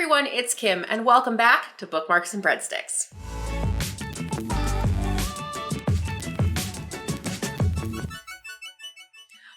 everyone, it's Kim, and welcome back to Bookmarks and Breadsticks.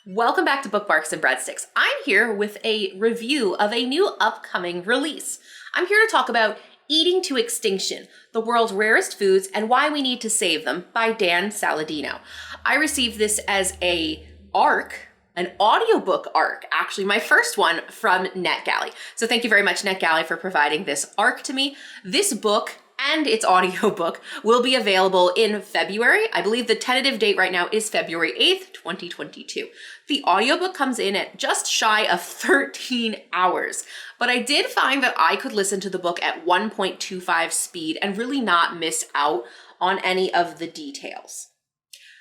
Welcome back to Bookmarks and Breadsticks. I'm here with a review of a new upcoming release. I'm here to talk about Eating to Extinction, the world's rarest foods and why we need to save them by Dan Saladino. I received this as an audiobook ARC, actually my first one from NetGalley. So thank you very much, NetGalley, for providing this ARC to me. This book and its audiobook will be available in February. I believe the tentative date right now is February 8th, 2022. The audiobook comes in at just shy of 13 hours, but I did find that I could listen to the book at 1.25 speed and really not miss out on any of the details.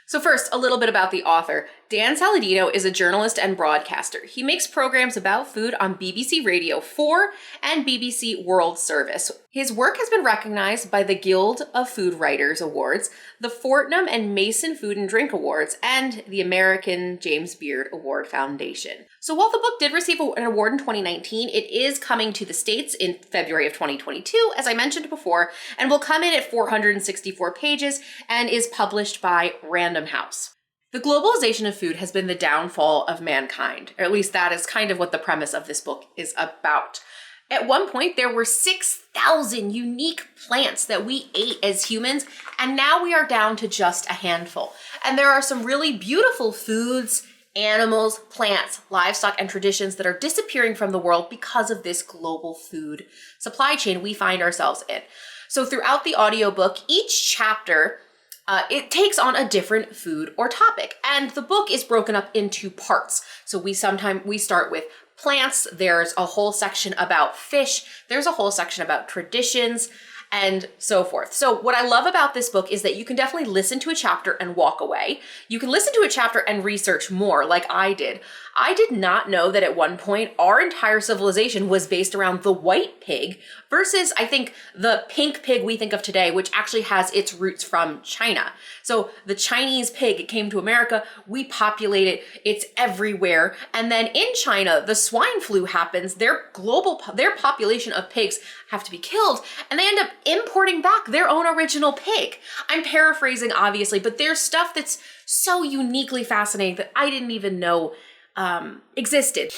So first, a little bit about the author. Dan Saladino is a journalist and broadcaster. He makes programs about food on BBC Radio 4 and BBC World Service. His work has been recognized by the Guild of Food Writers Awards, the Fortnum and Mason Food and Drink Awards, and the American James Beard Award Foundation. So while the book did receive an award in 2019, it is coming to the States in February of 2022, as I mentioned before, and will come in at 464 pages and is published by RandomHouse. The globalization of food has been the downfall of mankind, or at least that is kind of what the premise of this book is about. At one point, there were 6,000 unique plants that we ate as humans, and now we are down to just a handful. And there are some really beautiful foods, animals, plants, livestock, and traditions that are disappearing from the world because of this global food supply chain we find ourselves in. So throughout the audiobook, each chapter it takes on a different food or topic, and the book is broken up into parts. So we start with plants, there's a whole section about fish, there's a whole section about traditions, and so forth. So what I love about this book is that you can definitely listen to a chapter and walk away. You can listen to a chapter and research more, like I did. I did not know that at one point our entire civilization was based around the white pig versus, I think, the pink pig we think of today, which actually has its roots from China. So the Chinese pig came to America, we populate it, it's everywhere. And then in China, the swine flu happens, their population of pigs have to be killed, and they end up importing back their own original pig. I'm paraphrasing, obviously, but there's stuff that's so uniquely fascinating that I didn't even know existed.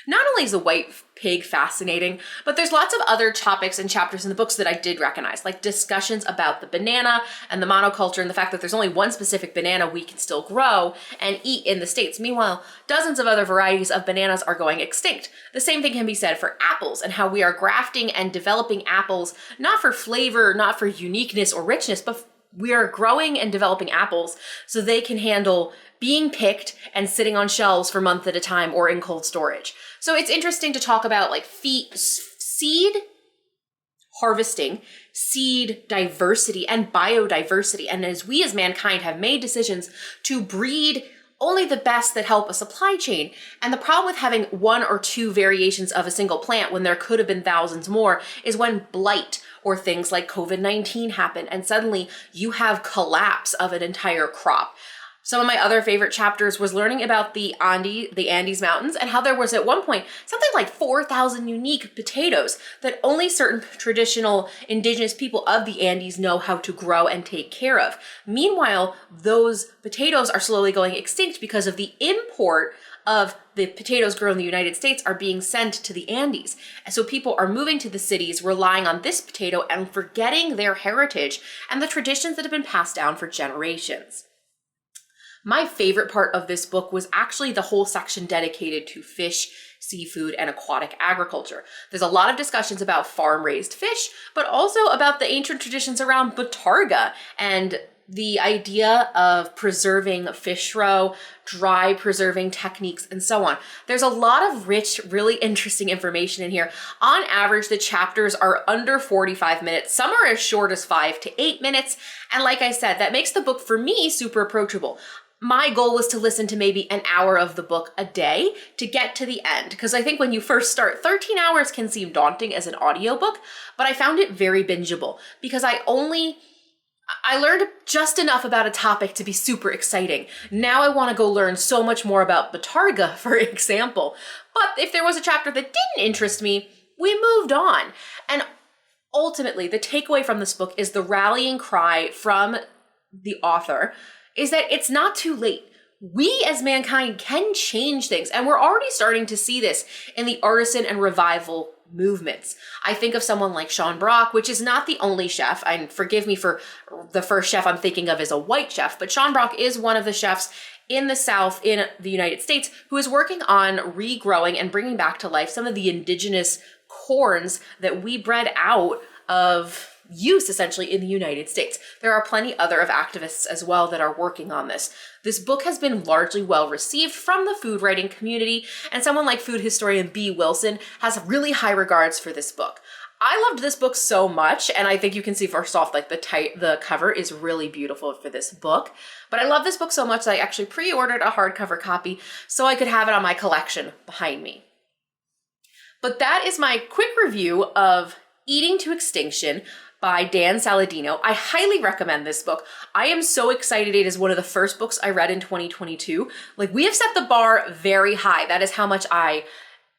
Not only is the white pig fascinating, but there's lots of other topics and chapters in the books that I did recognize, like discussions about the banana and the monoculture and the fact that there's only one specific banana we can still grow and eat in the States. Meanwhile, dozens of other varieties of bananas are going extinct. The same thing can be said for apples and how we are grafting and developing apples, not for flavor, not for uniqueness or richness, but we are growing and developing apples so they can handle being picked and sitting on shelves for months at a time or in cold storage. So it's interesting to talk about like seed harvesting, seed diversity, and biodiversity. And as we as mankind have made decisions to breed only the best that help a supply chain. And the problem with having one or two variations of a single plant when there could have been thousands more is when blight or things like COVID-19 happen and suddenly you have collapse of an entire crop. Some of my other favorite chapters was learning about the Andes Mountains and how there was at one point something like 4,000 unique potatoes that only certain traditional indigenous people of the Andes know how to grow and take care of. Meanwhile, those potatoes are slowly going extinct because of the import of the potatoes grown in the United States are being sent to the Andes. And so people are moving to the cities, relying on this potato and forgetting their heritage and the traditions that have been passed down for generations. My favorite part of this book was actually the whole section dedicated to fish, seafood, and aquatic agriculture. There's a lot of discussions about farm-raised fish, but also about the ancient traditions around botarga and the idea of preserving fish roe, dry preserving techniques, and so on. There's a lot of rich, really interesting information in here. On average, the chapters are under 45 minutes. Some are as short as 5 to 8 minutes. And like I said, that makes the book for me super approachable. My goal was to listen to maybe an hour of the book a day to get to the end, because I think when you first start, 13 hours can seem daunting as an audiobook, but I found it very bingeable because I learned just enough about a topic to be super exciting. Now I want to go learn so much more about botarga, for example. But if there was a chapter that didn't interest me, we moved on. And ultimately, the takeaway from this book is the rallying cry from the author is that it's not too late. We as mankind can change things, and we're already starting to see this in the artisan and revival movements. I think of someone like Sean Brock, which is not the only chef, and forgive me for the first chef I'm thinking of is a white chef, but Sean Brock is one of the chefs in the South in the United States who is working on regrowing and bringing back to life some of the indigenous corns that we bred out of use essentially in the United States. There are plenty other of activists as well that are working on this. This book has been largely well received from the food writing community, and someone like food historian B. Wilson has really high regards for this book. I loved this book so much, and I think you can see first off, like the cover is really beautiful for this book. But I love this book so much that I actually pre-ordered a hardcover copy so I could have it on my collection behind me. But that is my quick review of Eating to Extinction by Dan Saladino. I highly recommend this book. I am so excited. It is one of the first books I read in 2022. Like, we have set the bar very high. That is how much I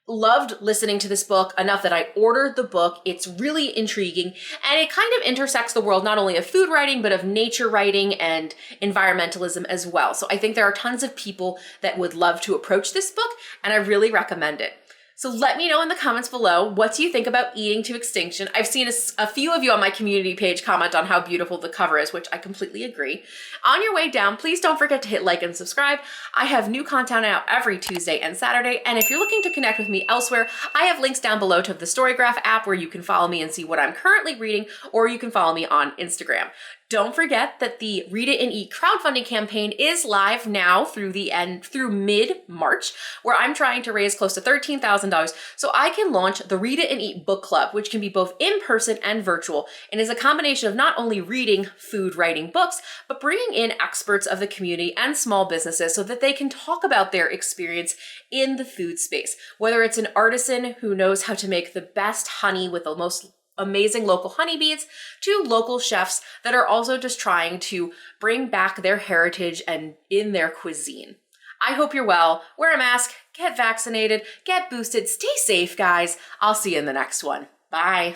loved listening to this book, enough that I ordered the book. It's really intriguing, and it kind of intersects the world not only of food writing, but of nature writing and environmentalism as well. So I think there are tons of people that would love to approach this book, and I really recommend it. So let me know in the comments below, what do you think about Eating to Extinction? I've seen a few of you on my community page comment on how beautiful the cover is, which I completely agree. On your way down, please don't forget to hit like and subscribe. I have new content out every Tuesday and Saturday, and if you're looking to connect with me elsewhere, I have links down below to the Storygraph app where you can follow me and see what I'm currently reading, or you can follow me on Instagram. Don't forget that the Read It and Eat crowdfunding campaign is live now through mid-March, where I'm trying to raise close to $13,000 so I can launch the Read It and Eat Book Club, which can be both in-person and virtual, and is a combination of not only reading food writing books, but bringing in experts of the community and small businesses so that they can talk about their experience in the food space. Whether it's an artisan who knows how to make the best honey with the most amazing local honeybees, to local chefs that are also just trying to bring back their heritage and in their cuisine. I hope you're well. Wear a mask, get vaccinated, get boosted, stay safe, guys. I'll see you in the next one. Bye.